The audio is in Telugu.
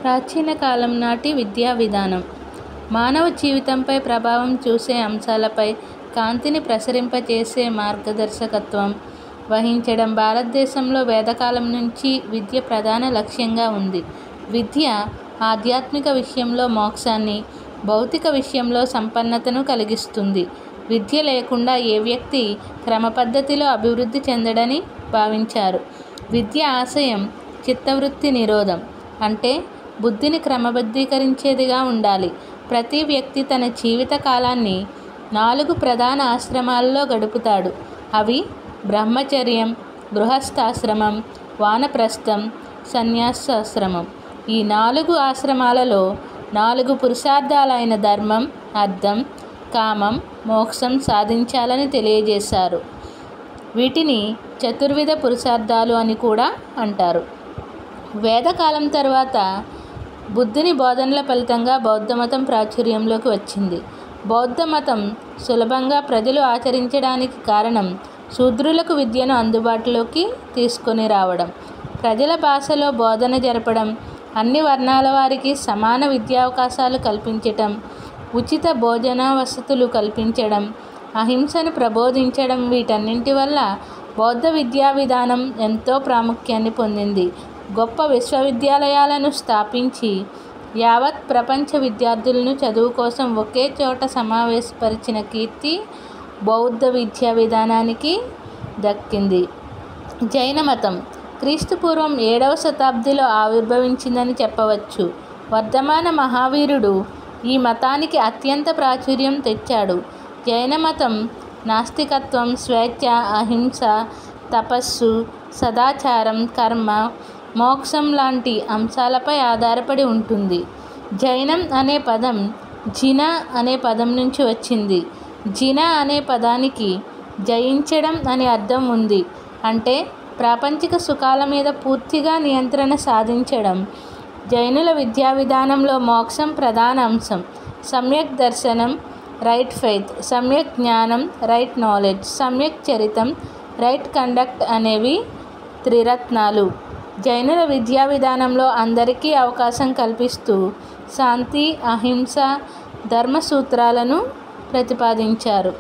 ప్రాచీన కాలం నాటి విద్యా విధానం. మానవ జీవితంపై ప్రభావం చూసే అంశాలపై కాంతిని ప్రసరింపచేసే మార్గదర్శకత్వం వహించడం భారతదేశంలో వేదకాలం నుంచి విద్య ప్రధాన లక్ష్యంగా ఉంది. విద్య ఆధ్యాత్మిక విషయంలో మోక్షాన్ని, భౌతిక విషయంలో సంపన్నతను కలిగిస్తుంది. విద్య లేకుండా ఏ వ్యక్తి క్రమపద్ధతిలో అభివృద్ధి చెందడని భావించారు. విద్య ఆశయం చిత్తవృత్తి నిరోధం, అంటే బుద్ధిని క్రమబద్ధీకరించేదిగా ఉండాలి. ప్రతి వ్యక్తి తన జీవిత కాలాన్ని 4 ప్రధాన ఆశ్రమాల్లో గడుపుతాడు. అవి బ్రహ్మచర్యం, గృహస్థాశ్రమం, వానప్రస్థం, సన్యాసాశ్రమం. ఈ 4 ఆశ్రమాలలో 4 పురుషార్థాలైన ధర్మం, అర్థం, కామం, మోక్షం సాధించాలని తెలియజేశారు. వీటిని చతుర్విధ పురుషార్థాలు అని కూడా అంటారు. వేదకాలం తర్వాత బుద్ధుని బోధనల ఫలితంగా బౌద్ధమతం ప్రాచుర్యంలోకి వచ్చింది. బౌద్ధమతం సులభంగా ప్రజలు ఆచరించడానికి కారణం శూద్రులకు విద్యను అందుబాటులోకి తీసుకొని రావడం, ప్రజల భాషలో బోధన జరపడం, అన్ని వర్ణాల వారికి సమాన విద్యావకాశాలు కల్పించటం, ఉచిత భోజన వసతులు కల్పించడం, అహింసను ప్రబోధించడం. వీటన్నింటి వల్ల బౌద్ధ విద్యా విధానం ఎంతో ప్రాముఖ్యాన్ని పొందింది. గొప్ప విశ్వవిద్యాలయాలను స్థాపించి యావత్ ప్రపంచ విద్యార్థులను చదువు కోసం ఒకే చోట సమావేశపరిచిన కీర్తి బౌద్ధ విద్యా విధానానికి దక్కింది. జైన మతం క్రీస్తుపూర్వం 7వ శతాబ్దిలో ఆవిర్భవించిందని చెప్పవచ్చు. వర్ధమాన మహావీరుడు ఈ మతానికి అత్యంత ప్రాచుర్యం తెచ్చాడు. జైన మతం నాస్తికత్వం, స్వేచ్ఛ, అహింస, తపస్సు, సదాచారం, కర్మ, మోక్షం లాంటి అంశాలపై ఆధారపడి ఉంటుంది. జైనం అనే పదం జిన అనే పదం నుంచి వచ్చింది. జిన అనే పదానికి జయించడం అనే అర్థం ఉంది. అంటే ప్రాపంచిక సుఖాల మీద పూర్తిగా నియంత్రణ సాధించడం. జైనుల విద్యా విధానంలో మోక్షం ప్రధాన అంశం. సమ్యక్ దర్శనం, రైట్ ఫెయిత్, సమ్యక్ జ్ఞానం, రైట్ నాలెడ్జ్, సమ్యక్ చరితం, రైట్ కండక్ట్ అనేవి త్రిరత్నాలు. జైనుల విద్యా విధానంలో అందరికీ అవకాశం కల్పిస్తూ శాంతి, అహింస, ధర్మ సూత్రాలను ప్రతిపాదించారు.